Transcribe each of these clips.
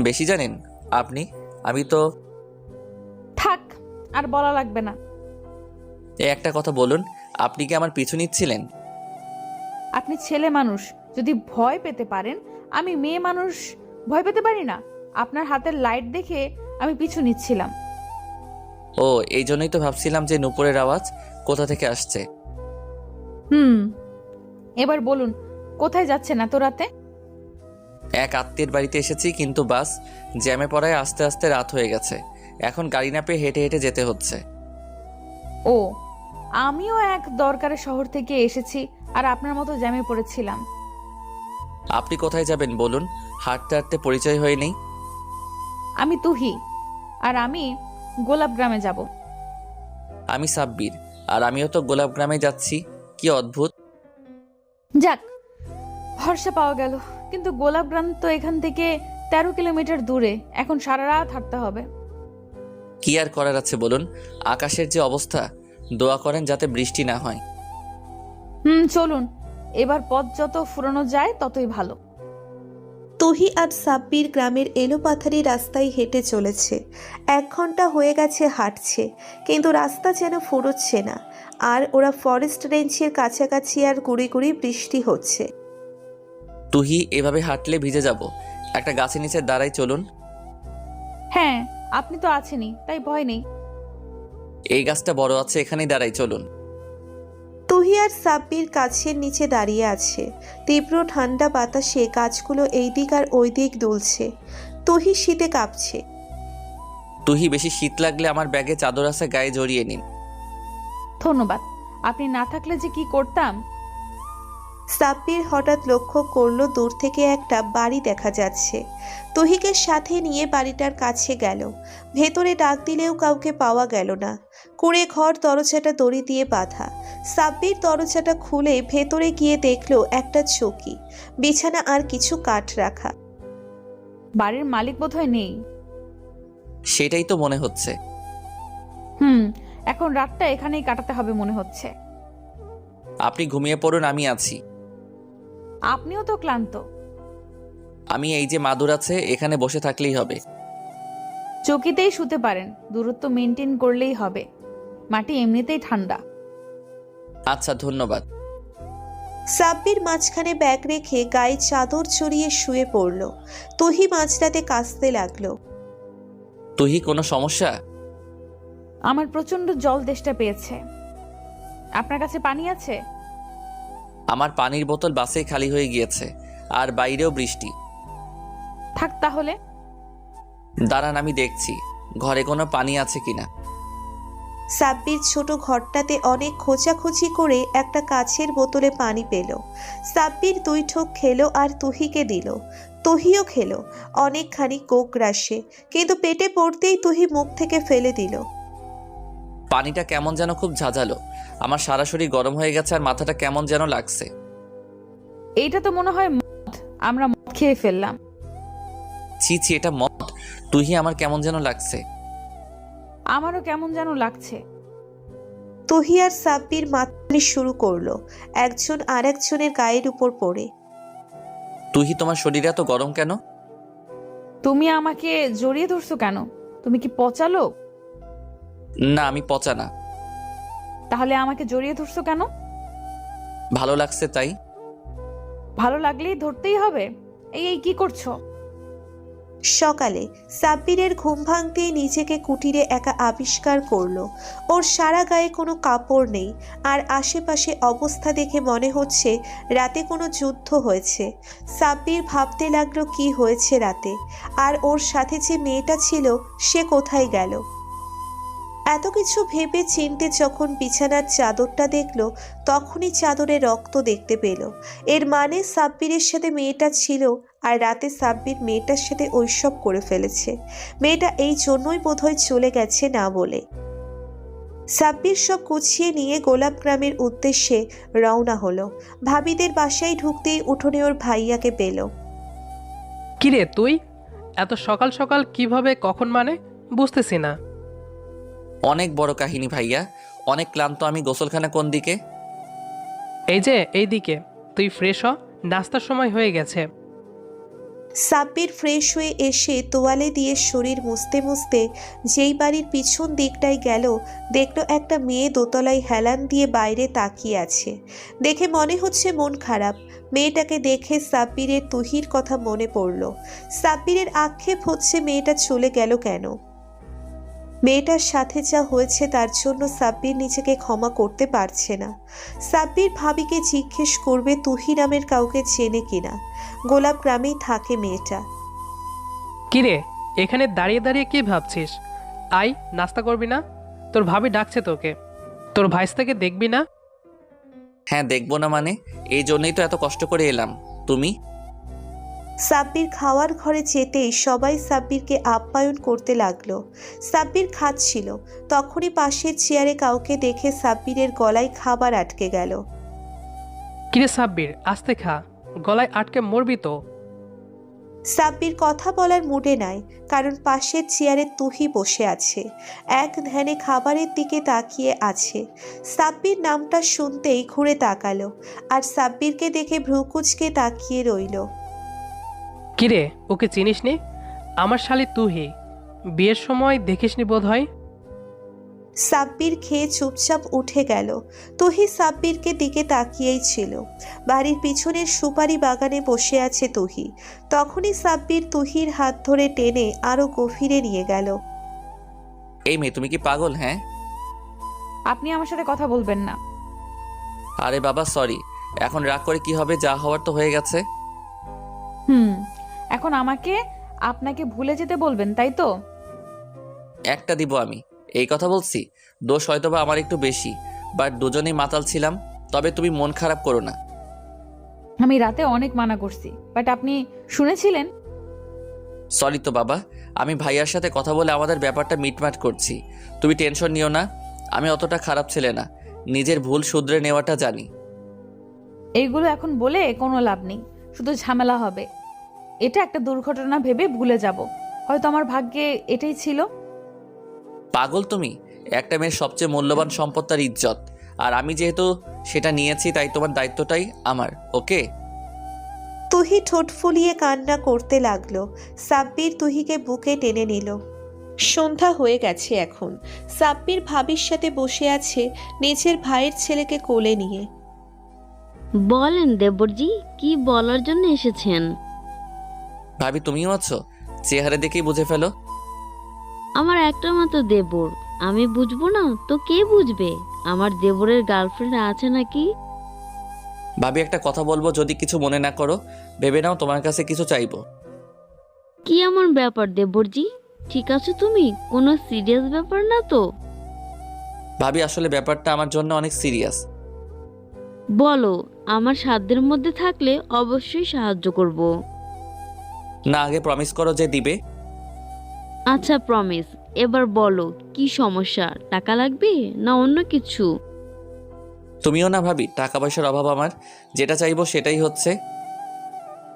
বেশি জানেন আপনি। আমি তো। থাক, আর বলা লাগবে না। একটা কথা বলুন, আপনি কি আমার পিছু নিচ্ছিলেন? আপনি ছেলে মানুষ, যদি ভয় পেতে পারেন, আমি মেয়ে মানুষ ভয় পেতে পারি না? আপনার হাতের লাইট দেখে আমি পিছু নিচ্ছিলাম। ও, এই জন্যই তো ভাবছিলাম যে নুপুরের আওয়াজ কোথা থেকে আসছে। হুম, এবার বলুন, কোথায় যাচ্ছেন এত রাতে? এক আত্মীয়ের বাড়িতে এসেছি, কিন্তু বাস জ্যামে পড়ায় আস্তে আস্তে রাত হয়ে গেছে। এখন গাড়ি না পেয়ে হেঁটে হেঁটে যেতে হচ্ছে। ও, আমিও এক দরকারে শহর থেকে এসেছি, আর আপনার মতো জ্যামে পড়েছিলাম। আপনি কোথায় যাবেন বলুন? হাঁটতে হাঁটতে পরিচয় হয়ে নেই। আমি তুহি, আর আমি গোলাপ গ্রামে যাব। আমি সাব্বির, আর আমিও তো গোলাপ গ্রামে যাচ্ছি। কি অদ্ভুত। যাক, ভরসা পাওয়া গেল। কিন্তু গোলাপ গ্রাম তো এখান থেকে 13 কিলোমিটার দূরে। এখন সারা রাত হাঁটতে হবে। কি আর করার আছে বলুন? আকাশের যে অবস্থা, দোয়া করেন যাতে বৃষ্টি না হয়। চলুন, এবার পথ যত ফুরানো যায় ততই ভালো। তুহি আর সাব্বির গ্রামের এলোপাথারি রাস্তায় হেঁটে চলেছে। 1 ঘন্টা হয়ে গেছে হাঁটছে, কিন্তু রাস্তা যেন ফুরোচ্ছে না। আর ওরা ফরেস্ট রেঞ্জের কাছাকাছি, আর গুড়ি গুড়ি বৃষ্টি হচ্ছে। তুহি, এভাবে হাঁটলে ভিজে যাব। একটা গাছের নিচে দাঁড়াই, চলুন। হ্যাঁ, আপনি তো আছেনই, তাই ভয় নেই। এই গাছটা বড় আছে, এখানেই দাঁড়াই, চলুন। তুহি আর সাব্বির গাছের নিচে দাঁড়িয়ে আছে। তীব্র ঠান্ডা বাতাসে গাছগুলো এই দিক আর ওই দিক দুলছে। তুহি শীতে কাঁপছে। তুহি, বেশি শীত লাগলে আমার ব্যাগে চাদর আছে, গায়ে জড়িয়ে নিন। ধন্যবাদ, আপনি না থাকলে যে কি করতাম। সাব্বির হঠাৎ লক্ষ্য করলো দূর থেকে একটা বাড়ি দেখা যাচ্ছে। তুহিকে সাথে নিয়ে বাড়িটার কাছে গেল। ভেতরে ডাক দিলেও কাউকে পাওয়া গেল না। কুঁড়ে ঘর, দরজাটা দড়ি দিয়ে বাঁধা। সাব্বির দরজাটা খুলে ভেতরে গিয়ে দেখলো একটা চৌকি, বিছানা আর কিছু কাঠ রাখা। বাড়ির মালিক বোধহয় নেই। সেটাই তো মনে হচ্ছে। এখন রাতটা এখানেই কাটাতে হবে মনে হচ্ছে। আপনি ঘুমিয়ে পড়ুন, আমি আছি। আপনিও তো ক্লান্ত। আমি এই যে মাদুর আছে, এখানে বসে থাকলেই হবে। চৌকিতেই শুতে পারেন, দূরত্ব মেনটেন করলেই হবে। মাটি এমনিতেই ঠান্ডা। আচ্ছা, ধন্যবাদ। সাব্বির মাঝখানে ব্যাগ রেখে গায়ে চাদর চড়িয়ে শুয়ে পড়ল। তুহি মাঝরাতে কাঁদতে লাগলো। তুহি, কোনো সমস্যা? আমার প্রচন্ড জল তেষ্টা পেয়েছে। আপনার কাছে পানি আছে? আমার পানির বোতল বাসে খালি হয়ে গিয়েছে, আর বাইরেও বৃষ্টি। থাক তাহলে। দাঁড়ান, আমি দেখছি ঘরে কোনো পানি আছে কিনা। সাব্বির ছোট ঘরটাতে অনেক খোঁচাখুচি করে একটা কাচের বোতলে পানি পেল। সাব্বির 2 ঢোক খেলো আর তুহিকে দিল। তুহিও খেলো অনেকখানি কোক রাশে, কিন্তু পেটে পড়তেই তুহি মুখ থেকে ফেলে দিল। পানিটা কেমন যেন খুব ঝাঁঝালো। আমার সারা শরীর গরম হয়ে গেছে, আর মাথাটা কেমন যেন লাগছে। এইটা তো মনে হয় মদ। আমরা মদ খেয়ে ফেললাম। ছি ছি, এটা মদ? তুহি, আমার কেমন যেন লাগছে। আমারও কেমন যেন লাগছে। তুহি আর সাব্বির মাতামাতি শুরু করলো, একজন আর একজনের গায়ের উপর পড়ে। তুহি, তোমার শরীরে এত গরম কেন? তুমি আমাকে জড়িয়ে ধরছো কেন? তুমি কি পচা লোক? না, আমি পচা না। তাহলে আমাকে জড়িয়ে ধরছো কেন? ভালো লাগছে তাই। ভালো লাগলেই ধরতেই হবে? এই এই কি করছো? সকালে সাব্বিরের ঘুম ভাঙতেই নিজেকে কুটিরে একা আবিষ্কার করলো। ওর সারা গায়ে কোনো কাপড় নেই, আর আশেপাশে অবস্থা দেখে মনে হচ্ছে রাতে কোনো যুদ্ধ হয়েছে। সাব্বির ভাবতে লাগলো কি হয়েছে রাতে, আর ওর সাথে যে মেয়েটা ছিল সে কোথায় গেল। এত কিছু ভেবে চিনতে যখন বিছানার চাদরটা দেখলো, তখনই চাদরে রক্ত দেখতে পেল। এর মানে সাব্বিরের সাথে মেয়েটা ছিল, আর রাতে সাব্বির মেয়েটার সাথে ঐসব করে ফেলেছে। মেয়েটা এই জন্যই বোধহয় চলে গেছে না বলে। সাব্বির সব গুছিয়ে নিয়ে গোলাপ গ্রামের উদ্দেশ্যে রওনা হলো। ভাবিদের বাসায় ঢুকতেই উঠোনে ওর ভাইয়াকে পেল। কিরে তুই এত সকাল সকাল কিভাবে, কখন মানে বুঝতেছি না। অনেক বড় কাহিনী ভাইয়া, অনেক ক্লান্ত আমি। গোসলখানা কোন দিকে? এই যে এইদিকে, তুই ফ্রেশ হ, নাস্তার সময় হয়ে গেছে। সাব্বির ফ্রেশ হয়ে এসে তোয়ালে দিয়ে শরীর মুছতে মুছতে যেই বাড়ির পিছন দিকটায় গেল, দেখলো একটা মেয়ে দোতলায় হেলান দিয়ে বাইরে তাকিয়ে আছে। দেখে মনে হচ্ছে মন খারাপ। মেয়েটাকে দেখে সাব্বিরের তুহির কথা মনে পড়ল। সাব্বিরের আক্ষেপ হচ্ছে মেয়েটা চলে গেল কেন। মেয়েটার সাথে যা হয়েছে তার জন্য সাব্বির নিজেকে ক্ষমা করতে পারছে না। সাব্বির ভাবিকে জিজ্ঞেস করবে তুহি নামের কাউকে চেনে কিনা। গোলাপ গ্রামেই থাকে মেয়েটা। কিরে, এখানে দাঁড়িয়ে দাঁড়িয়ে কি ভাবছিস? আয়, নাস্তা করবি না? তোর ভাবি ডাকছে তোকে। তোর ভাইস্তাকে দেখবি না? হ্যাঁ, দেখবো না মানে? এই জন্যই তো এত কষ্ট করে এলাম। তুমি? সাব্বির খাওয়ার ঘরে যেতেই সবাই সাব্বিরকে আপ্যায়ন করতে লাগলো। সাব্বির খাচ্ছিল, তখনই পাশের চেয়ারে কাউকে দেখে সাব্বিরের গলায় খাবার আটকে গেল। কিরে সাব্বির, আস্তে খা, গলায় আটকে মরবি তো। সাব্বির কথা বলার মুডে নাই, কারণ পাশের চেয়ারে তুহি বসে আছে, এক ধ্যানে খাবারের দিকে তাকিয়ে আছে। সাব্বির নামটা শুনতেই ঘুরে তাকালো, আর সাব্বিরকে দেখে ভ্রুকুচকে তাকিয়ে রইল। কিরে, ওকে চিনিস নি? আমার শালি তুহি, বিয়ের সময় দেখিসনি বোধ হয়। সাব্বির খেয়ে চুপচাপ উঠে গেল। তুহি সাব্বিরকে দিকে তাকিয়েই ছিল। বাড়ির পিছনের সুপারি বাগানে বসে আছে তুহি। তখনই সাব্বির তুহির হাত ধরে টেনে আরো গভীরে নিয়ে গেল। এই মেয়ে, তুমি কি পাগল? হ্যাঁ। আপনি আমার সাথে কথা বলবেন না। আরে বাবা, সরি। এখন রাগ করে কি হবে? যা হওয়ার তো হয়ে গেছে। এখন আমাকে আপনাকে ভুলে যেতে বলবেন, তাই তো? একটা দিব আমি, এই কথা বলছি। দোষ হয়তো বা আমার একটু বেশি, বাট দুজনেই মাতাল ছিলাম। তবে তুমি মন খারাপ করো না। আমি রাতে অনেক মানা করছি, বাট আপনি শুনেছিলেন। সরি তো বাবা, আমি ভাইয়ার সাথে কথা বলে আমাদের ব্যাপারটা মিটমাট করছি। তুমি টেনশন নিও না, আমি অতটা খারাপ ছেলে না। নিজের ভুল শুধরে নেওয়াটা জানি। এইগুলো এখন বলে কোনো লাভ নেই, শুধু ঝামেলা হবে। এটা একটা দুর্ঘটনা ভেবে ভুলে যাব। হয়তো আমার ভাগ্যে এটাই ছিল। পাগল তুমি? একটা মেয়ের সবচেয়ে মূল্যবান সম্পদ তার ইজ্জত, আর আমি যেহেতু সেটা নিয়েছি তাই তোমার দায়িত্বটাই আমার। ওকে? তুহি ঠোঁট ফুলিয়ে কান্না করতে লাগলো। সাব্বির তুহিকে বুকে টেনে নিল। সন্ধ্যা হয়ে গেছে এখন। সাব্বির ভাবির সাথে বসে আছে নিজের ভাইয়ের ছেলেকে কোলে নিয়ে। বলেন দেবরজি, কি বলার জন্য এসেছেন? ভাবি, তুমিও আছো? চেহারা দেখেই বুঝে ফেলো। আমার একটা মাত্র দেবর, আমি বুঝবো না তো কে বুঝবে? আমার দেবরের গার্লফ্রেন্ড আছে নাকি? ভাবি, একটা কথা বলবো, যদি কিছু মনে না করো। ভেবে নাও, তোমার কাছে কিছু চাইবো। কি এমন ব্যাপার দেবরজি? ঠিক আছে তুমি, কোনো সিরিয়াস ব্যাপার না তো? ভাবি, আসলে ব্যাপারটা আমার জন্য অনেক সিরিয়াস। বলো, আমার সাধ্যের মধ্যে থাকলে অবশ্যই সাহায্য করব। না, আগে প্রমিস করো যে দিবে। আচ্ছা প্রমিস। এবার বলো, কি সমস্যা? টাকা লাগবে না অন্য কিছু? তুমিও না ভাবি, টাকা পয়সার অভাব আমার। যেটা চাইবো সেটাই হচ্ছে।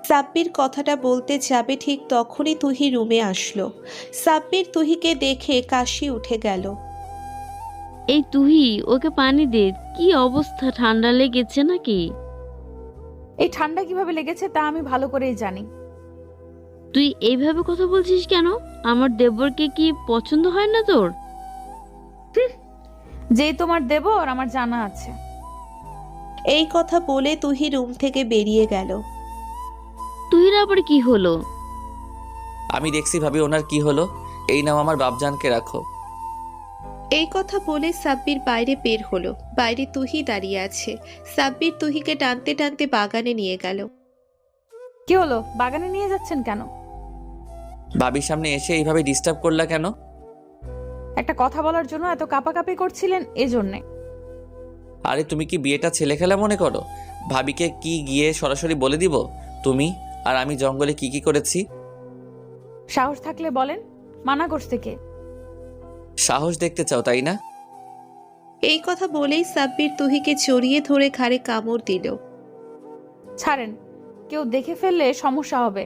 সাব্বির কথাটা বলতে যাবে ঠিক তখনই তুহি রুমে আসলো। সাব্বির তুহিকে দেখে কাশি উঠে গেল। এই তুহি, ওকে পানি দে। কি অবস্থা, ঠান্ডা লেগেছে নাকি? এই ঠান্ডা কিভাবে লেগেছে তা আমি ভালো করেই জানি। তুই এইভাবে কথা বলছিস কেন? আমার দেবরকে কি পছন্দ হয় না তোর? যেই তোমার দেবর আমার জানা আছে। এই কথা বলে তুহি রুম থেকে বেরিয়ে গেল। তুই আবার কি হলো? আমি দেখছি ভাবি, ওনার কি হলো। এই নাও, আমার বাপজানকে রাখো। এই কথা বলে সাব্বির বাইরে বের হলো। বাইরে তুহি দাঁড়িয়ে আছে। সাব্বির তুহিকে টানতে টানতে বাগানে নিয়ে গেল। কি হলো, বাগানে নিয়ে যাচ্ছেন কেন? ভাবির সামনে এসে এইভাবে ডিস্টার্ব করলা কেন? একটা কথা বলার জন্য এত কাঁপাকাঁপি করছিলেন, এজন্যে। আরে তুমি কি বিয়েটা ছেলে খেলা মনে করো? ভাবিকে কি গিয়ে সরাসরি বলে দিব তুমি আর আমি জঙ্গলে কি কি করেছি? সাহস থাকলে বলেন, মানা করছে কে? সাহস দেখতে চাও, তাই না? এই কথা বলেই সাব্বির তুহিকে জড়িয়ে ধরে ঘাড়ে কামড় দিল। ছাড়েন, কেউ দেখে ফেললে সমস্যা হবে।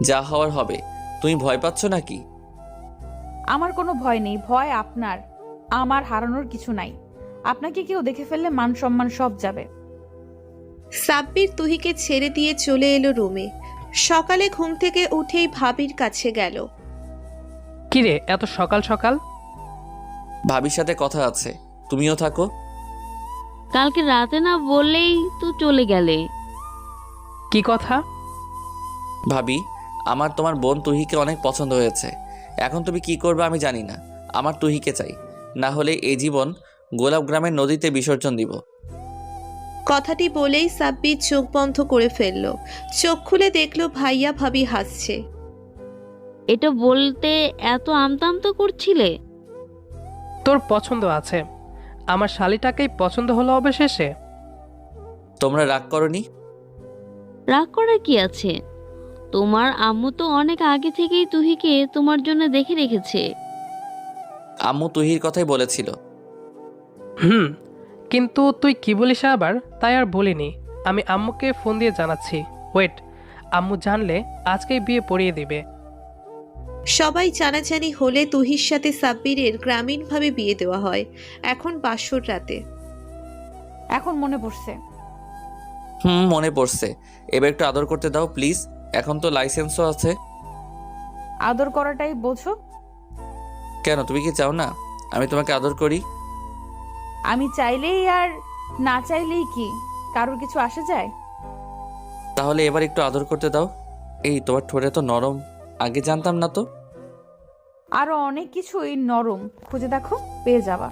যা হওয়ার হবে। তুমি ভয় পাচ্ছ নাকি? আমার কোনো ভয় নেই, ভয় আপনার। আমার হারানোর কিছু নাই। আপনাকে কেউ দেখে ফেললে মান সম্মান সব যাবে। সাব্বির তুহিকে ছেড়ে দিয়ে চলে এলো রুমে। সকালে ঘুম থেকে উঠেই ভাবির কাছে গেল। কিরে এত সকাল সকাল? ভাবির সাথে কথা আছে, তুমিও থাকো। কালকে রাতে না বললেই তো চলে গেলে। কি কথা? ভাবি, আমার তোমার বোন তুহিকে অনেক পছন্দ হয়েছে। এখন তুমি কি করবে আমি জানি না। আমার তুহিকে চাই, না হলে এই জীবন গোলাপ গ্রামের নদীতে বিসর্জন দিব। কথাটি বলেই সাব্বির চোখ বন্ধ করে ফেলল। চোখ খুলে দেখলো ভাইয়া ভাবি হাসছে। এটা বলতে এত আমতা করছিলে? তোর পছন্দ আছে, আমার শালিটাকেই পছন্দ হলো অবশেষে। তোমরা রাগ করনি? রাগ করার কি আছে? তোমার আম্মু তো অনেক আগে থেকেই তুহিকে তোমার জন্য দেখে রেখেছে। আম্মু তুহির কথাই বলেছিল। কিন্তু তুই কি বলিস আবার? তাই আর বলিনি। আমি আম্মুকে ফোন দিয়ে জানাচ্ছি। ওয়েট, আম্মু জানলে আজকেই বিয়ে পড়িয়ে দিবে। সবাই জানাজানি হলে তুহির সাথে সাব্বিরের গ্রামীণভাবে বিয়ে দেওয়া হয়। এখন বাসর রাতে। এখন মনে পড়ছে। মনে পড়ছে। এবার একটু আদর করতে দাও প্লিজ, এখন তো লাইসেন্সও আছে। আদর করাটাই বোঝো? কেন, তুমি কি চাও না আমি তোমাকে আদর করি? আমি চাইলেই আর না চাইলেই কি কারোর কিছু আসে যায়? তাহলে এবার একটু আদর করতে দাও। এই তোমার ঠোঁটে তো নরম, আগে জানতাম না তো। আরো অনেক কিছুই নরম, খুঁজে দেখো পেয়ে যাবা।